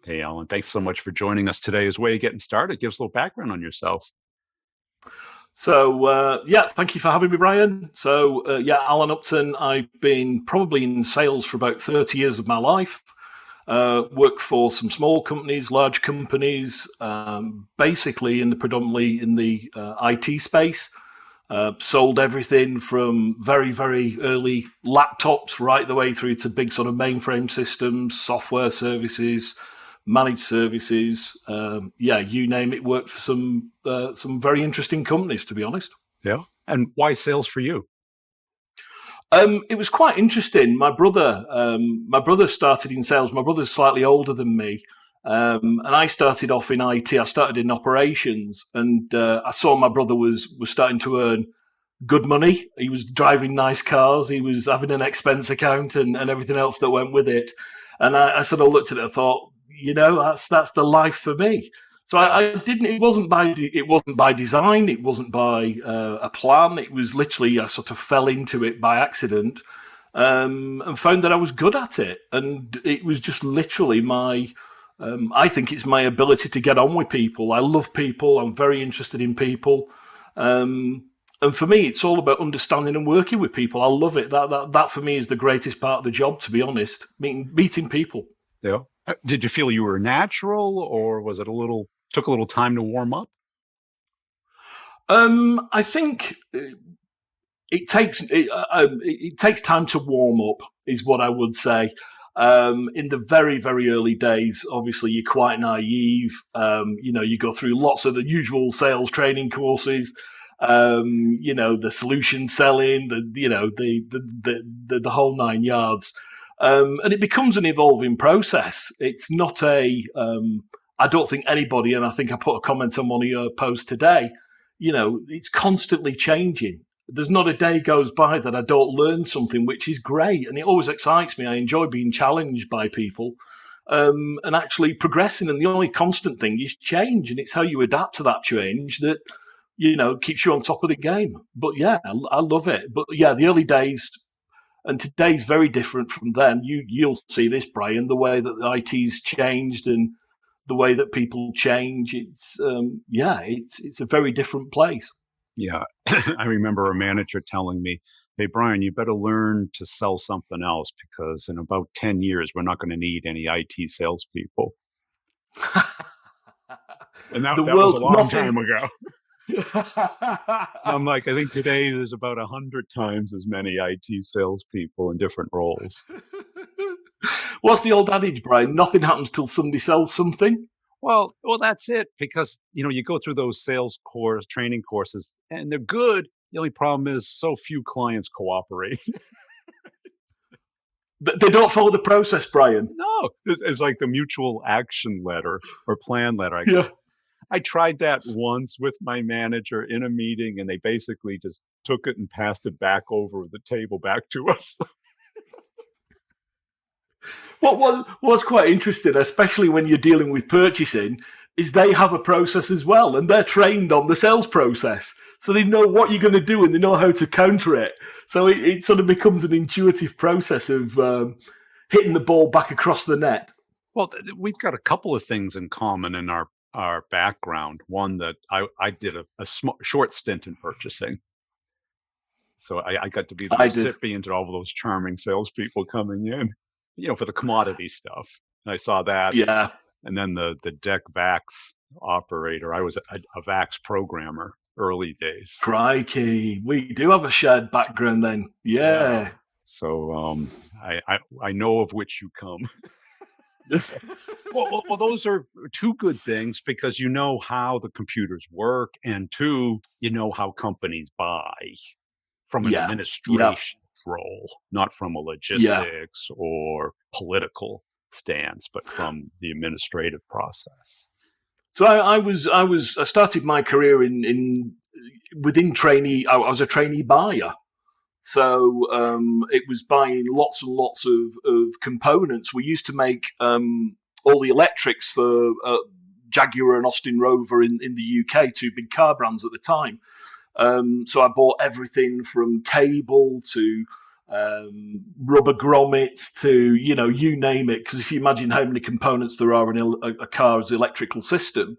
Hey, Alan, thanks so much for joining us today. As a way of getting started, give us a little background on yourself. Thank you for having me, Brian. Alan Upton. I've been probably in sales for about 30 years of my life. Worked for some small companies, large companies, basically predominantly in the IT space. Sold everything from very, very early laptops right the way through to big sort of mainframe systems, software services, managed services. You name it. Worked for some very interesting companies, to be honest. Yeah. And why sales for you? It was quite interesting. My brother started in sales. My brother's slightly older than me, and I started off in IT. I started in operations, and I saw my brother was starting to earn good money. He was driving nice cars. He was having an expense account and everything else that went with it. And I sort of looked at it and thought, that's the life for me. So I didn't. It wasn't by design. It wasn't by a plan. It was literally I sort of fell into it by accident, and found that I was good at it. And it was just literally my. I think it's my ability to get on with people. I love people. I'm very interested in people. And for me, it's all about understanding and working with people. I love it. That for me is the greatest part of the job, to be honest. Meeting people. Yeah. Did you feel you were natural, or was it took a little time to warm up? I think it takes time to warm up, is what I would say. In the very, very early days, obviously you're quite naive. You go through lots of the usual sales training courses. The solution selling, the whole nine yards. And it becomes an evolving process. It's not I don't think anybody, and I think I put a comment on one of your posts today, it's constantly changing. There's not a day goes by that I don't learn something, which is great. And it always excites me. I enjoy being challenged by people and actually progressing. And the only constant thing is change. And it's how you adapt to that change that, keeps you on top of the game. But yeah, I love it. But yeah, the early days and today's very different from then. You'll see this, Brian, the way that the IT's changed and the way that people change. It's a very different place. Yeah. I remember a manager telling me, "Hey, Brian, you better learn to sell something else because in about 10 years, we're not going to need any IT salespeople." And The that was a world, long nothing. time ago. I'm like, I think today there's about 100 times as many IT salespeople in different roles. What's the old adage, Brian? Nothing happens till somebody sells something. Well, that's it because you go through those training courses, and they're good. The only problem is so few clients cooperate. They don't follow the process, Brian. No, it's like the mutual action letter or plan letter. Yeah. I tried that once with my manager in a meeting, and they basically just took it and passed it back over the table back to us. What's quite interesting, especially when you're dealing with purchasing, is they have a process as well, and they're trained on the sales process, so they know what you're going to do and they know how to counter it. So it sort of becomes an intuitive process of hitting the ball back across the net. Well, we've got a couple of things in common in our background. One that I did a short stint in purchasing. So I got to be the I did. recipient of all of those charming salespeople coming in, for the commodity stuff. And I saw that. Yeah. And then the deck VAX operator. I was a VAX programmer early days. Crikey, we do have a shared background then. Yeah. So I know of which you come. Well, those are two good things because you know how the computers work, and two, you know how companies buy from an Yeah. Yeah. administration role, not from a Yeah. logistics or political stance, but from the administrative process. So I started my career in within trainee. I was a trainee buyer. So it was buying lots and lots of components. We used to make all the electrics for Jaguar and Austin Rover in the UK, two big car brands at the time. So I bought everything from cable to rubber grommets to, you name it. Because if you imagine how many components there are in a car's electrical system,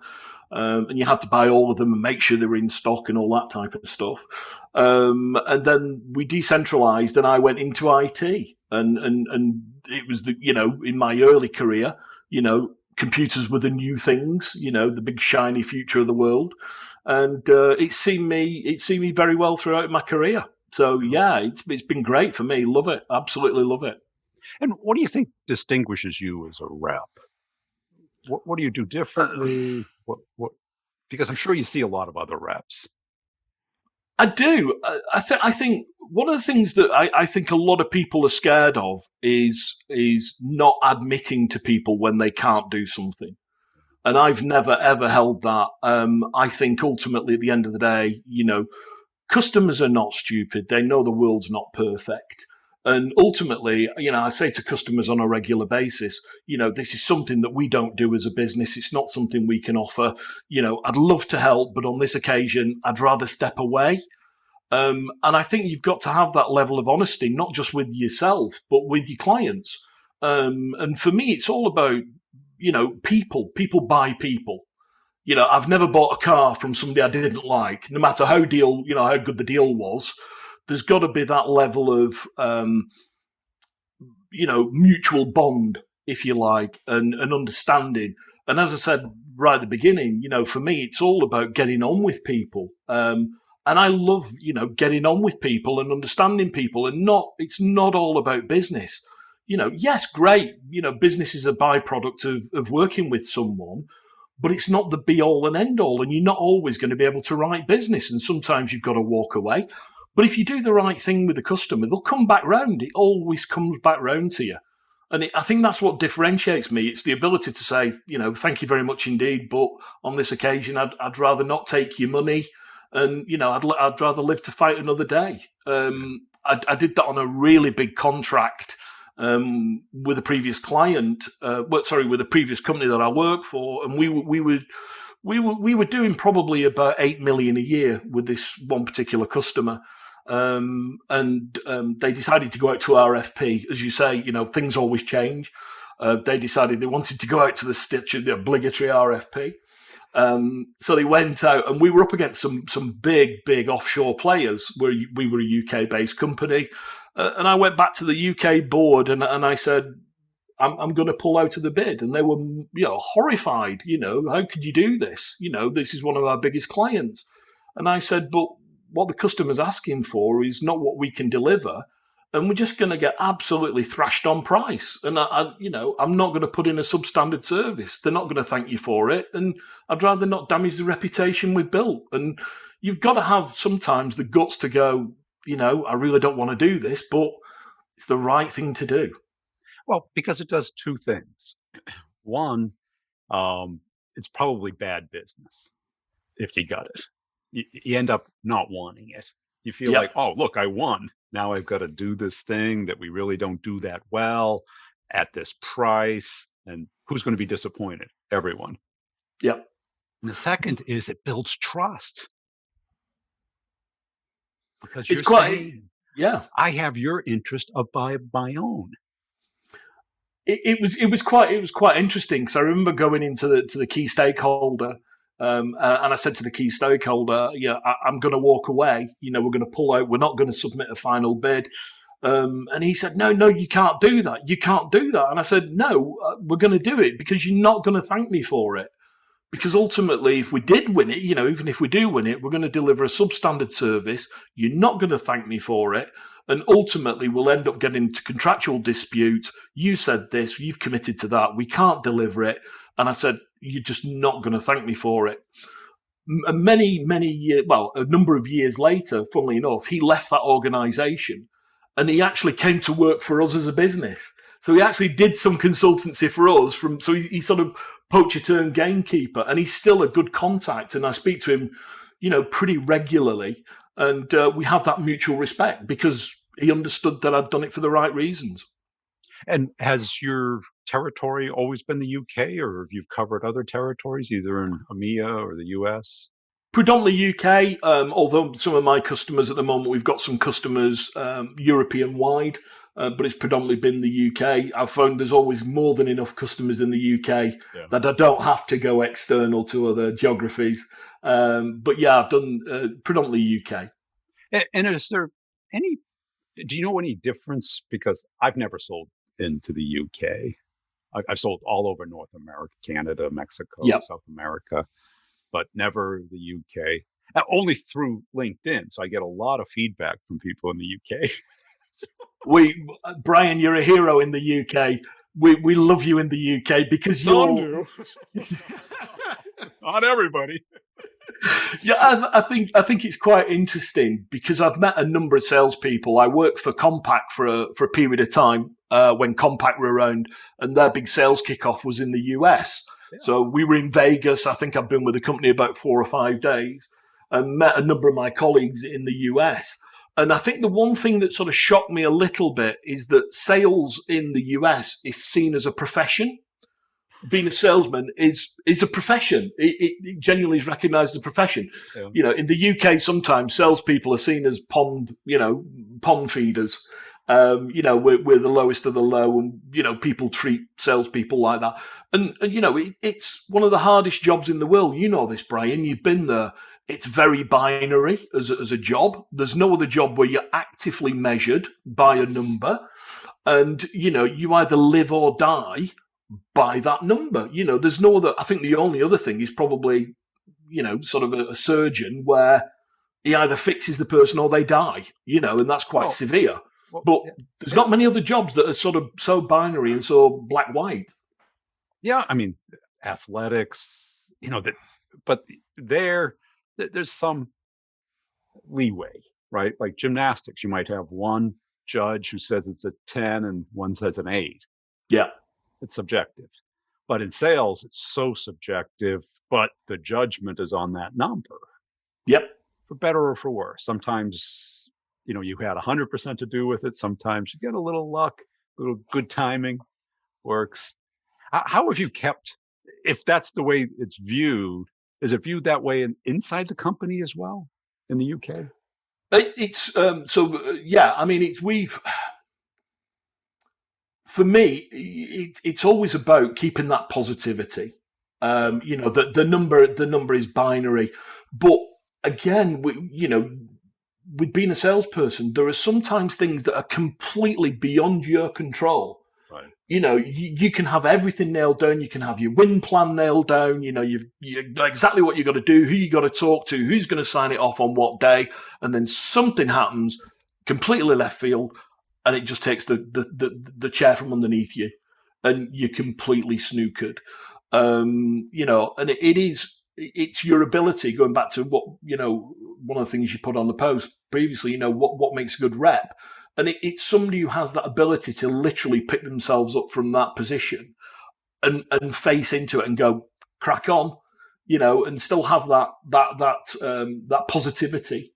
and you had to buy all of them and make sure they were in stock and all that type of stuff. And then we decentralized, and I went into IT, and it was in my early career, computers were the new things, the big shiny future of the world, and it's seen me very well throughout my career. So yeah, it's been great for me. Love it, absolutely love it. And what do you think distinguishes you as a rep? What do you do differently? What? Because I'm sure you see a lot of other reps. I do. I think one of the things that I think a lot of people are scared of is not admitting to people when they can't do something. And I've never ever held that. I think ultimately, at the end of the day, customers are not stupid. They know the world's not perfect. And ultimately, I say to customers on a regular basis, this is something that we don't do as a business. It's not something we can offer. I'd love to help, but on this occasion, I'd rather step away. And I think you've got to have that level of honesty, not just with yourself, but with your clients. And for me, it's all about, people buy people. I've never bought a car from somebody I didn't like, no matter how good the deal was. There's got to be that level of, mutual bond, if you like, and understanding. And as I said right at the beginning, for me, it's all about getting on with people. And I love, getting on with people and understanding people, and it's not all about business. Yes, great. Business is a byproduct of working with someone, but it's not the be all and end all. And you're not always going to be able to write business. And sometimes you've got to walk away. But if you do the right thing with the customer, they'll come back round. It always comes back round to you. And I think that's what differentiates me. It's the ability to say, thank you very much indeed, but on this occasion, I'd rather not take your money, and I'd rather live to fight another day. I did that on a really big contract with a previous client. With a previous company that I worked for, and we were doing probably about 8 million a year with this one particular customer. And they decided to go out to RFP. As you say, things always change. They decided they wanted to go out to the obligatory RFP. So they went out, and we were up against some big offshore players. We were a UK-based company. And I went back to the UK board, and I said, I'm going to pull out of the bid. And they were, horrified. How could you do this? This is one of our biggest clients. And I said, but what the customer's asking for is not what we can deliver, and we're just going to get absolutely thrashed on price. And I'm not going to put in a substandard service. They're not going to thank you for it, and I'd rather not damage the reputation we've built. And you've got to have sometimes the guts to go, I really don't want to do this, but it's the right thing to do. Well, because it does two things. One, it's probably bad business if you got it. You end up not wanting it. You feel Yep. like, oh, look, I won. Now I've got to do this thing that we really don't do that well at this price. And who's going to be disappointed? Everyone. Yep. And the second is it builds trust. Because It's you're quite, saying, yeah. I have your interest above my own. It was quite interesting, because I remember going into the key stakeholder, and I said to the key stakeholder, I'm going to walk away. We're going to pull out. We're not going to submit a final bid. And he said, no, you can't do that. You can't do that. And I said, no, we're going to do it, because you're not going to thank me for it. Because ultimately, if we did win it, even if we do win it, we're going to deliver a substandard service. You're not going to thank me for it. And ultimately, we'll end up getting into contractual dispute. You said this, you've committed to that. We can't deliver it. And I said, you're just not going to thank me for it. Many years, a number of years later, funnily enough, he left that organization, and he actually came to work for us as a business. So he actually did some consultancy for us. So he sort of poacher turned gamekeeper, and he's still a good contact. And I speak to him, pretty regularly. And we have that mutual respect, because he understood that I'd done it for the right reasons. And has your territory always been the UK, or have you covered other territories, either in EMEA or the US? predominantly UK, although some of my customers at the moment, we've got some customers European wide, but it's predominantly been the UK. I've found there's always more than enough customers in the UK Yeah. that I don't have to go external to other geographies. But yeah, I've done predominantly UK. And is there any, do you know any difference? Because I've never sold into the UK. I've sold all over North America, Canada, Mexico, Yeah. South America, but never the UK. Only through LinkedIn. So I get a lot of feedback from people in the UK. Brian, you're a hero in the UK. We love you in the UK because Some you're. do. Not everybody. Yeah, I think it's quite interesting because I've met a number of salespeople. I worked for Compaq for a period of time when Compaq were around, and their big sales kickoff was in the US. Yeah. So we were in Vegas. I think I've been with the company about 4 or 5 days, and met a number of my colleagues in the US. And I think the one thing that sort of shocked me a little bit is that sales in the US is seen as a profession. Being a salesman is a profession. It genuinely is recognised as a profession. Yeah. You know, in the UK, sometimes salespeople are seen as pond feeders. You know, we're the lowest of the low, and you know, people treat salespeople like that. And you know, it's one of the hardest jobs in the world. You know this, Brian. You've been there. It's very binary as a job. There's no other job where you're actively measured by a number, and you know, you either live or die by that number. You know, there's no other. I think the only other thing is probably, you know, sort of a surgeon where he either fixes the person or they die. You know, and that's quite severe. But there's not many other jobs that are sort of so binary and so black white. Yeah, I mean, athletics, you know, that, but there's some leeway, right? Like gymnastics, you might have one judge who says it's a 10 and one says an 8. Yeah. It's subjective. But in sales, it's so subjective, but the judgment is on that number. Yep. For better or for worse. Sometimes, you know, you had 100% to do with it. Sometimes you get a little luck, a little good timing works. How have you kept, if that's the way it's viewed, is it viewed that way inside the company as well in the UK? Yeah, I mean, for me, it's always about keeping that positivity. You know, the number is binary, but again, you know, with being a salesperson, there are sometimes things that are completely beyond your control. Right. You know, you can have everything nailed down. You can have your win plan nailed down. You know, you know exactly what you got to do, who you got to talk to, who's going to sign it off on what day, and then something happens completely left field, and it just takes the chair from underneath you, and you're completely snookered. You know, and it's your ability, going back to what, you know, one of the things you put on the post previously, you know, what makes a good rep. And it's somebody who has that ability to literally pick themselves up from that position and face into it and go, crack on, you know, and still have that positivity.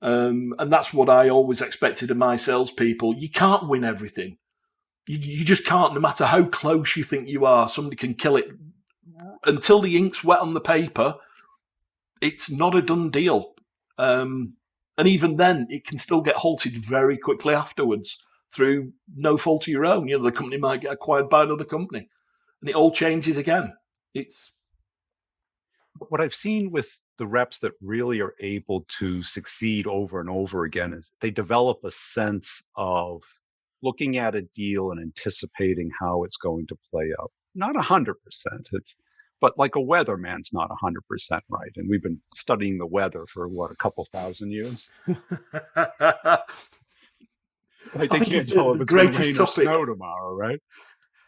And that's what I always expected of my salespeople. You can't win everything. You just can't, no matter how close you think you are. Somebody can kill it. Until the ink's wet on the paper, it's not a done deal. And even then, it can still get halted very quickly afterwards through no fault of your own. You know, the company might get acquired by another company, and it all changes again. It's what I've seen with the reps that really are able to succeed over and over again is they develop a sense of looking at a deal and anticipating how it's going to play out. Not 100%. But like a weatherman's not 100% right. And we've been studying the weather for a couple thousand years. They can't tell if it's going to rain or snow tomorrow, right?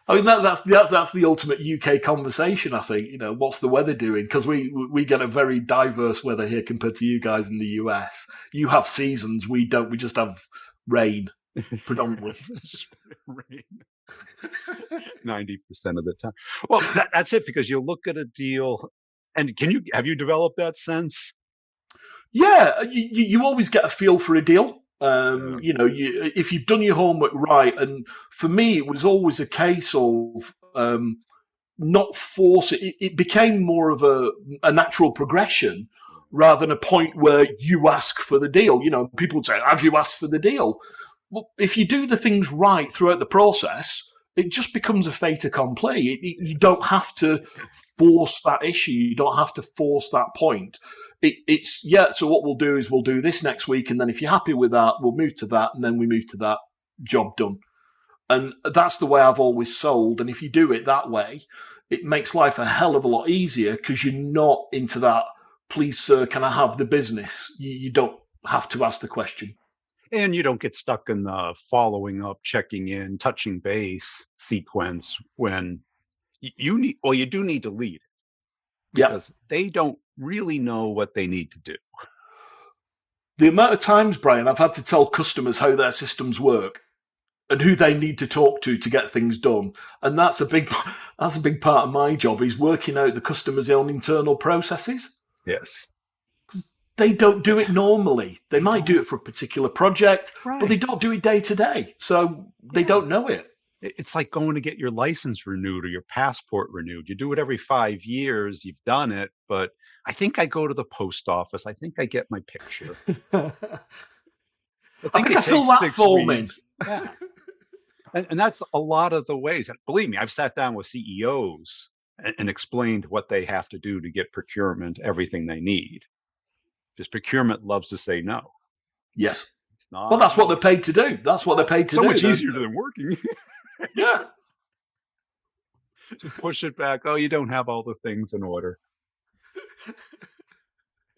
I mean, that's the ultimate UK conversation, I think. You know, what's the weather doing? Because we get a very diverse weather here compared to you guys in the US. You have seasons, we don't. We just have rain predominantly. Rain. 90% of the time. Well, that's it, because you look at a deal, and have you developed that sense? Yeah, you always get a feel for a deal. You know, if you've done your homework right, and for me, it was always a case of not force. It became more of a natural progression rather than a point where you ask for the deal. People would say, have you asked for the deal? Well, if you do the things right throughout the process, it just becomes a fait accompli. You don't have to force that issue. You don't have to force that point. It's, yeah, so what we'll do is we'll do this next week. And then if you're happy with that, we'll move to that. And then we move to that, job done. And that's the way I've always sold. And if you do it that way, it makes life a hell of a lot easier because you're not into that, please, sir, can I have the business? You don't have to ask the question. And you don't get stuck in the following up, checking in, touching base sequence when you need, well, you do need to lead it Yeah. because they don't really know what they need to do. The amount of times, Brian, I've had to tell customers how their systems work and who they need to talk to get things done. And that's a big part of my job, is working out the customer's own internal processes. Yes. They don't do it normally. They might do it for a particular project, Right. but they don't do it day to day. So they don't know it. It's like going to get your license renewed or your passport renewed. You do it every 5 years. You've done it, but I think I go to the post office. I think I get my picture. I think it I fill takes that 6 form in. weeks. Yeah. And that's a lot of the ways. And believe me, I've sat down with CEOs and explained what they have to do to get procurement everything they need. Because procurement loves to say no. Yes. It's not. Well, that's what they're paid to do. That's what they're paid to do. So much easier than working. Yeah. Just push it back. Oh, you don't have all the things in order.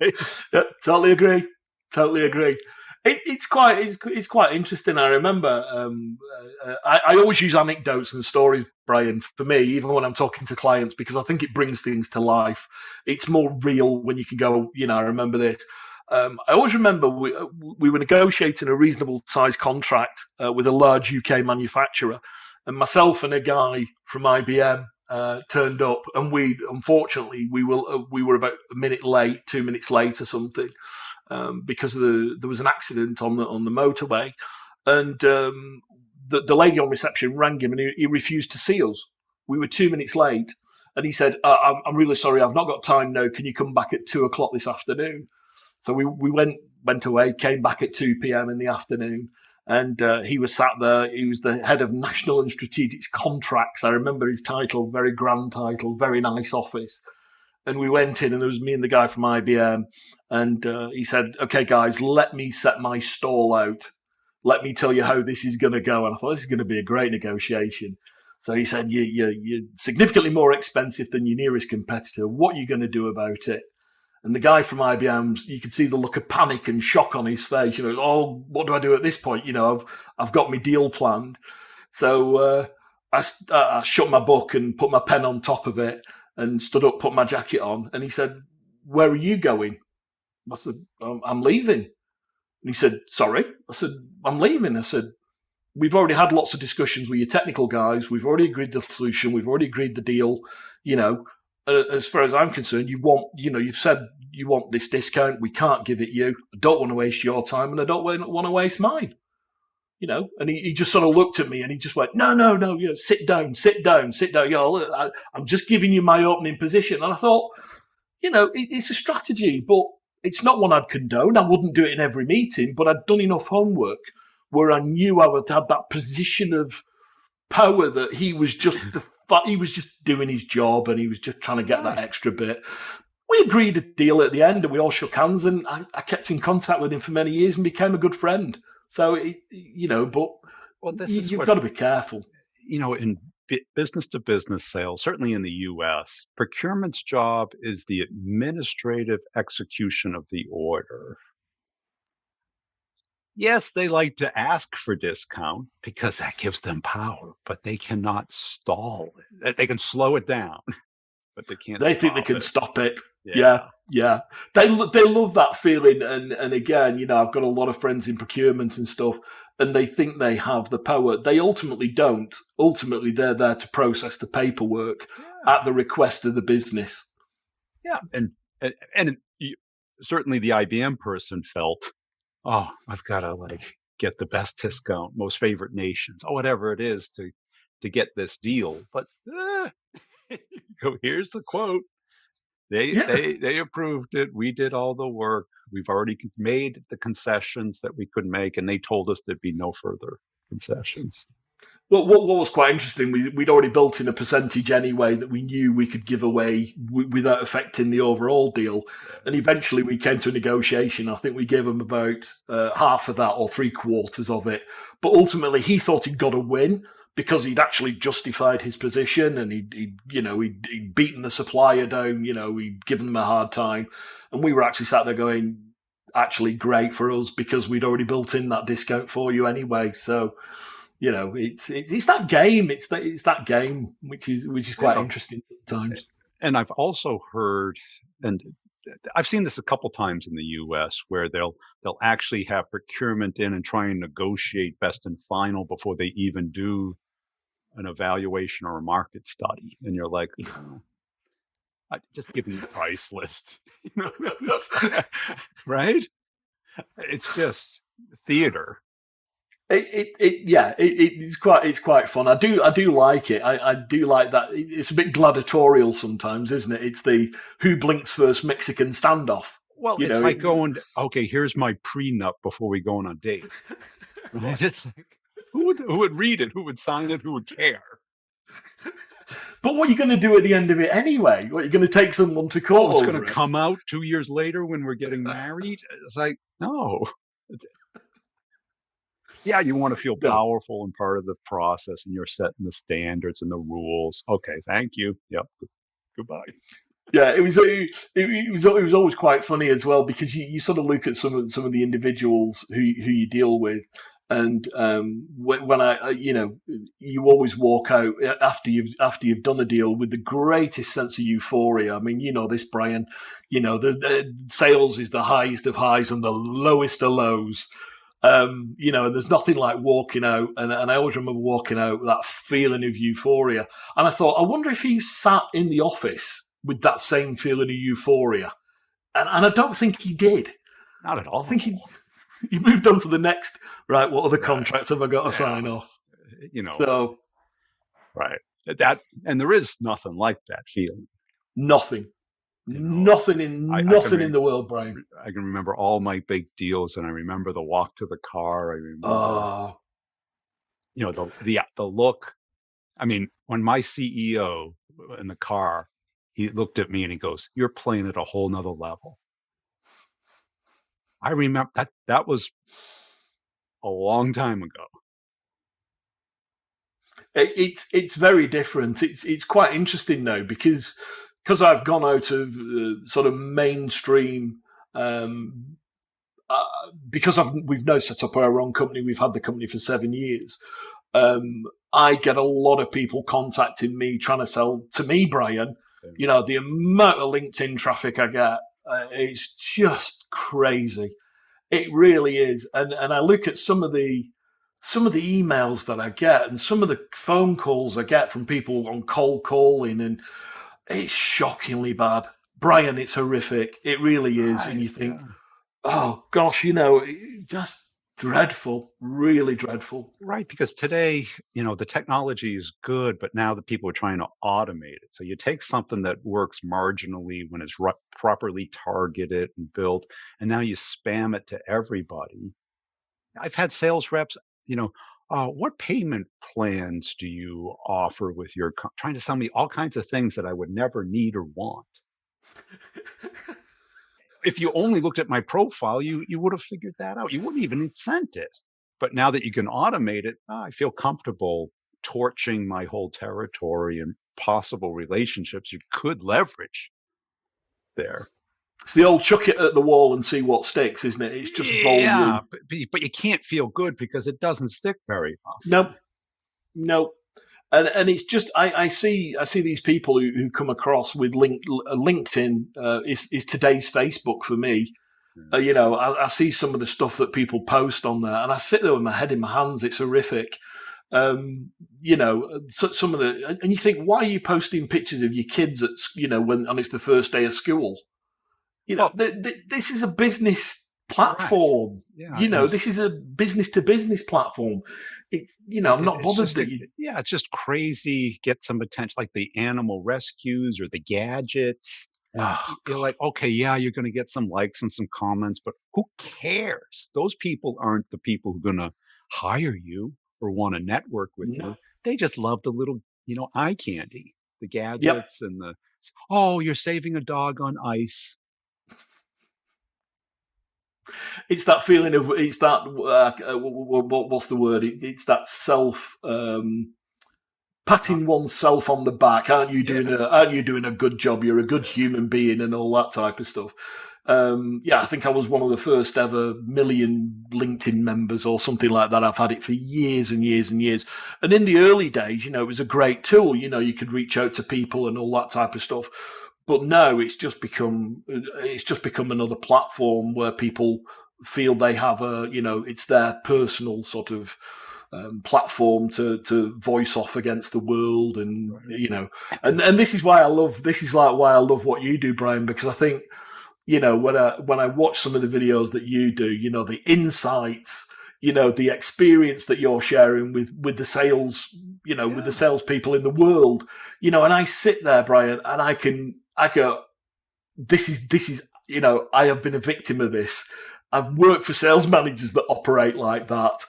Yeah, totally agree. Totally agree. It's quite interesting. I remember I always use anecdotes and stories, Brian, for me, even when I'm talking to clients, because I think it brings things to life. It's more real when you can go, I remember this. I always remember we were negotiating a reasonable size contract with a large UK manufacturer, and myself and a guy from IBM turned up, and unfortunately we were about a minute late, 2 minutes late or something. Because there was an accident on the motorway, and the lady on reception rang him, and he refused to see us. We were 2 minutes late, and he said, "I'm really sorry, I've not got time now. Can you come back at 2:00 this afternoon?" So we went away, came back at 2 p.m. in the afternoon, and he was sat there. He was the head of National and Strategic Contracts. I remember his title, very grand title, very nice office. And we went in, and there was me and the guy from IBM. And he said, "Okay, guys, let me set my stall out. Let me tell you how this is going to go." And I thought, this is going to be a great negotiation. So he said, you're significantly more expensive than your nearest competitor. What are you going to do about it? And the guy from IBM, you could see the look of panic and shock on his face. Oh, what do I do at this point? I've got my deal planned. So I shut my book and put my pen on top of it and stood up, put my jacket on. And he said, "Where are you going?" I said, "I'm leaving." And he said, "Sorry?" I said, "I'm leaving." I said, "We've already had lots of discussions with your technical guys. We've already agreed the solution. We've already agreed the deal. As far as I'm concerned, you've said you want this discount. We can't give it you. I don't want to waste your time, and I don't want to waste mine." And he just sort of looked at me, and he just went, no, sit down. I'm just giving you my opening position. And I thought, it's a strategy, but it's not one I'd condone. I wouldn't do it in every meeting, but I'd done enough homework where I knew I would have that position of power, that he was just doing his job, and he was just trying to get that extra bit. We agreed a deal at the end, and we all shook hands, and I kept in contact with him for many years and became a good friend. So, but you've got to be careful. In business to business sales, certainly in the US, procurement's job is the administrative execution of the order. Yes, they like to ask for discount because that gives them power, but they cannot stall it. They can slow it down, but they can't. They think they can stop it. Yeah. Yeah. They love that feeling. And again, I've got a lot of friends in procurement and stuff, and they think they have the power. They ultimately don't. Ultimately, they're there to process the paperwork at the request of the business. Yeah, and certainly the IBM person felt, oh, I've got to get the best discount, most favorite nations, whatever it is to get this deal. But here's the quote. Yeah. They approved it. We did all the work. We've already made the concessions that we could make, and they told us there'd be no further concessions. Well, what was quite interesting, we'd already built in a percentage anyway that we knew we could give away without affecting the overall deal. And eventually we came to a negotiation. I think we gave him about half of that or three quarters of it. But ultimately, he thought he'd got a win because he'd actually justified his position and he'd beaten the supplier down. He'd given them a hard time. And we were actually sat there going, actually great for us because we'd already built in that discount for you anyway. So it's that game. It's that game which is quite Yeah. interesting sometimes. And I've also heard, and I've seen this a couple times in the U.S. where they'll actually have procurement in and try and negotiate best and final before they even do an evaluation or a market study, and you're like, oh, just give me the price list, right? It's just theater. It's quite fun. I do like it. I do like that. It's a bit gladiatorial sometimes, isn't it? It's the who blinks first Mexican standoff. Well, You it's know, like it's, going, okay, here's my prenup before we go on a date. Right? It's like, who would read it? Who would sign it? Who would care? but what are you going to do at the end of it anyway? What, you're going to take someone to Oh, court it's going to over it? come out 2 years later when we're getting married. It's like, no. Yeah, you want to feel No. powerful and part of the process, and you're setting the standards and the rules. Okay, thank you. Yep. Goodbye. Yeah, it was always quite funny as well because you sort of look at some of the individuals who you deal with, and when you always walk out after you've done a deal with the greatest sense of euphoria. I mean, this, Brian. The sales is the highest of highs and the lowest of lows. And there's nothing like walking out, and I always remember walking out with that feeling of euphoria. And I thought, I wonder if he sat in the office with that same feeling of euphoria. And I don't think he did. Not at I think all. he moved on to the next, right, what other Right. contracts have I got to Yeah. sign off? You know, So, right. That, and there is nothing like that feeling. nothing. You know, I can Nothing in the world, Brian. I can remember all my big deals, and I remember the walk to the car. I remember, Oh, the look. I mean, when my CEO in the car, he looked at me and he goes, "You're playing at a whole nother level." I remember that was a long time ago. it's very different. It's quite interesting though because I've gone out of sort of mainstream. Um, uh, because we've now set up our own company. We've had the company for 7 years. Um, I get a lot of people contacting me trying to sell to me, Brian. The amount of LinkedIn traffic I get, it's just crazy. It really is. And I look at some of the emails that I get and some of the phone calls I get from people on cold calling, and it's shockingly bad. Brian, it's horrific. It really is. And Right. you think, Yeah. oh gosh, just dreadful, really dreadful. Right. Because today, the technology is good, but now the people are trying to automate it. So you take something that works marginally when it's properly targeted and built, and now you spam it to everybody. I've had sales reps, what payment plans do you offer with your trying to sell me all kinds of things that I would never need or want. If you only looked at my profile, you would have figured that out. You wouldn't even have sent it. But now that you can automate it, I feel comfortable torching my whole territory and possible relationships you could leverage there. It's the old chuck it at the wall and see what sticks, isn't it? It's just Yeah, volume. but you can't feel good because it doesn't stick very No, often. no. And it's just I see these people who come across with LinkedIn is today's Facebook for me. Yeah. I see some of the stuff that people post on there, and I sit there with my head in my hands. It's horrific. Some of and you think, why are you posting pictures of your kids when it's the first day of school? Well, This is a business correct. platform. Yeah, and This is a business to business platform. I'm not it's bothered just that you. yeah, it's just crazy. Get some attention, like the animal rescues or the gadgets. And Oh you're like, okay, yeah, you're going to get some likes and some comments, but who cares? Those people aren't the people who are going to hire you or want to network with God. you. They just love the little, eye candy, the Yep. gadgets and oh, you're saving a dog on ice. It's that feeling of it's that what's the word? It's that self Uh, patting oneself on the back. yes. Aren't you doing a good job? You're a good human being and all that type of stuff. Yeah, I think I was one of the first ever million LinkedIn members or something like that. I've had it for years and years and years. And in the early days, it was a great tool. You could reach out to people and all that type of stuff. But now it's just become another platform where people feel they have it's their personal sort of platform to voice off against the world, and Right. and this is why why I love what you do, Brian, because I think when I watch some of the videos that you do, the insights, the experience that you're sharing with the sales, with the Yeah. salespeople in the world, and I sit there, Brian, and I go, this is I have been a victim of this. I've worked for sales managers that operate like that.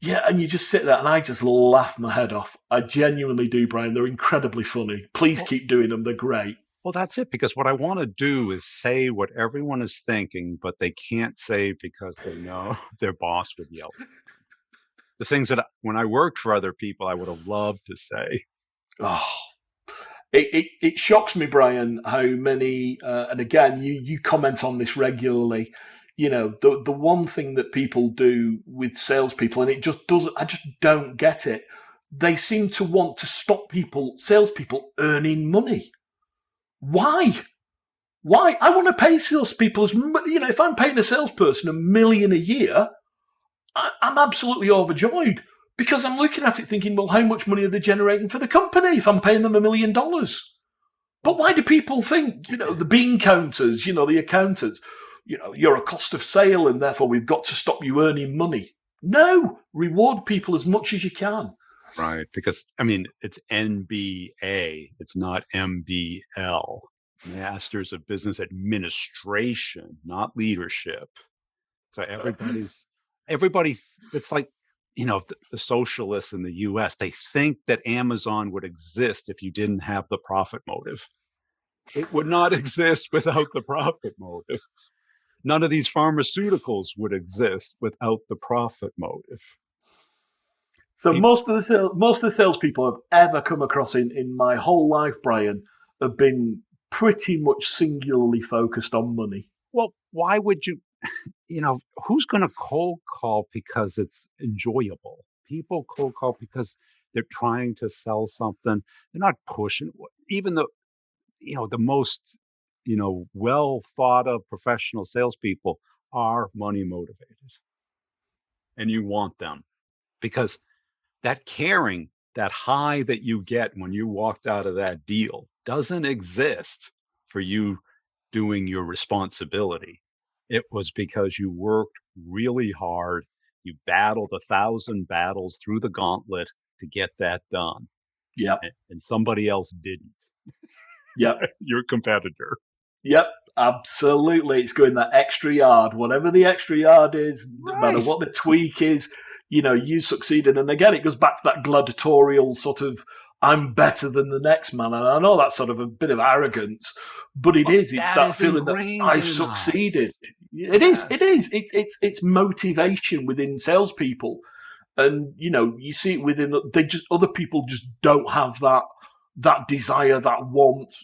Yeah, and you just sit there and I just laugh my head off. I genuinely do, Brian. They're incredibly funny. Please Well, keep doing them. They're great. well, that's it. Because what I want to do is say what everyone is thinking, but they can't say because they know their boss would yell. The things that when I worked for other people, I would have loved to say. Oh, it shocks me, Brian, how many, and again, you comment on this regularly. The one thing that people do with salespeople, and it just doesn't, I just don't get it. They seem to want to stop salespeople earning money. Why? Why? I want to pay salespeople if I'm paying a salesperson $1 million a year, I'm absolutely overjoyed because I'm looking at it thinking, well, how much money are they generating for the company if I'm paying them $1 million? But Well, why do people think, the bean counters, the accountants, you're a cost of sale and therefore we've got to stop you earning money? No, reward people as much as you can. right. Because, I mean, it's MBA, it's not MBL, Masters of Business Administration, not leadership. So everybody, it's like, the socialists in the US, they think that Amazon would exist if you didn't have the profit motive. It would not exist without the profit motive. None of these pharmaceuticals would exist without the profit motive. So People, most of the salespeople I've ever come across in my whole life, Brian, have been pretty much singularly focused on money. well, why would you, who's going to cold call because it's enjoyable? People cold call because they're trying to sell something. They're not pushing, even though, the most, well thought of professional salespeople are money motivated, and you want them because that caring, that high that you get when you walked out of that deal doesn't exist for you doing your responsibility. It was because you worked really hard. You battled 1,000 battles through the gauntlet to get that done, Yep, and somebody else didn't. yep. Your competitor. Yep, absolutely. It's going that extra yard, whatever the extra yard is, no matter Right. what the tweak is, you succeeded. And again, it goes back to that gladiatorial sort of, I'm better than the next man. And I know that's sort of a bit of arrogance, but it But is. It's that that is feeling that ingrained I've in succeeded. us. It is. It Yes. is. It's motivation within salespeople, and you see it within. Other people just don't have that desire, that want,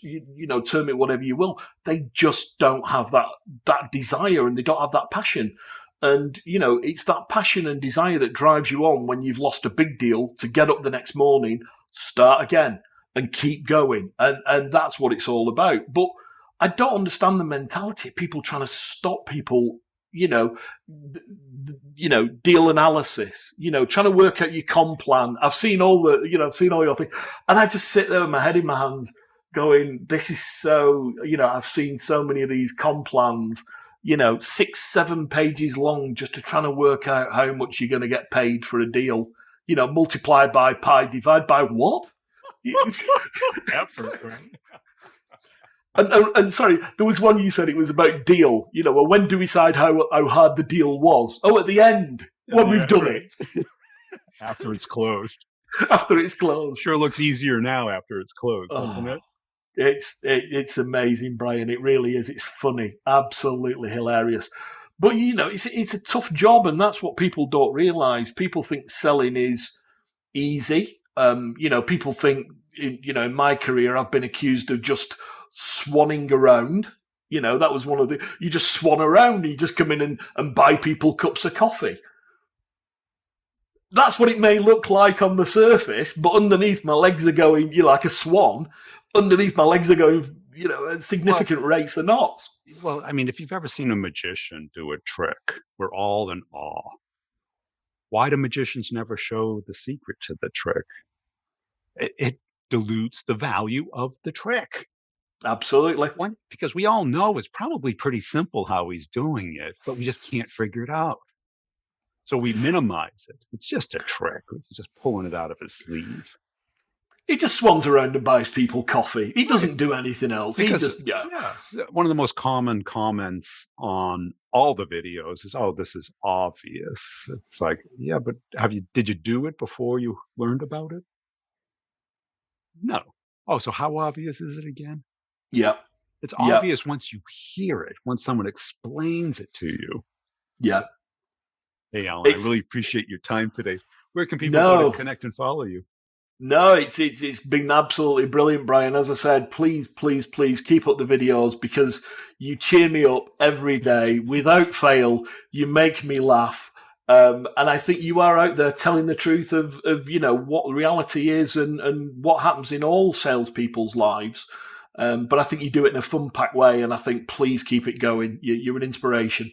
term it whatever you will. They just don't have that desire, and they don't have that passion. And it's that passion and desire that drives you on when you've lost a big deal to get up the next morning, start again, and keep going. And that's what it's all about. But I don't understand the mentality of people trying to stop people. You know, deal analysis. Trying to work out your comp plan. I've seen I've seen all your things, and I just sit there with my head in my hands, going, "This is so." I've seen so many of these comp plans. 6-7 pages long, just to trying to work out how much you're going to get paid for a deal. Multiply by pi, divide by what? Effort, right? And sorry, there was one you said it was about deal. Well, when do we decide how hard the deal was? Oh, at the end, when we've done Right. it, After it's closed. after it's closed. Sure looks easier now after it's closed, doesn't Oh, it? it's amazing, Brian. It really is. It's funny, absolutely hilarious. But it's a tough job, and that's what people don't realise. People think selling is easy. People think, in my career, I've been accused of just swanning around. That was one of you just swan around, you just come in and buy people cups of coffee. That's what it may look like on the surface, but underneath my legs are going, like a swan. Underneath my legs are going, at Well, significant rates of knots. well, I mean, if you've ever seen a magician do a trick, we're all in awe. Why do magicians never show the secret to the trick? It dilutes the value of the trick. Absolutely. Why? Because we all know it's probably pretty simple how he's doing it, but we just can't figure it out. So we minimize it. It's just a trick. It's just pulling it out of his sleeve. He just swans around and buys people coffee. He Right. doesn't do anything else. Because, He just, yeah. one of the most common comments on all the videos is, "Oh, this is obvious." It's like, yeah, but did you do it before you learned about it? No. Oh, so how obvious is it again? Yeah. It's Yeah. obvious once you hear it, once someone explains it to you. Yeah. Hey, Alan, I It's really appreciate your time today. Where can people go to no. connect and follow you? No, it's been absolutely brilliant, Brian. As I said, please, please, please keep up the videos because you cheer me up every day without fail. You make me laugh, and I think you are out there telling the truth of what reality is and what happens in all salespeople's lives. But I think you do it in a fun packed way, and I think please keep it going. You're an inspiration.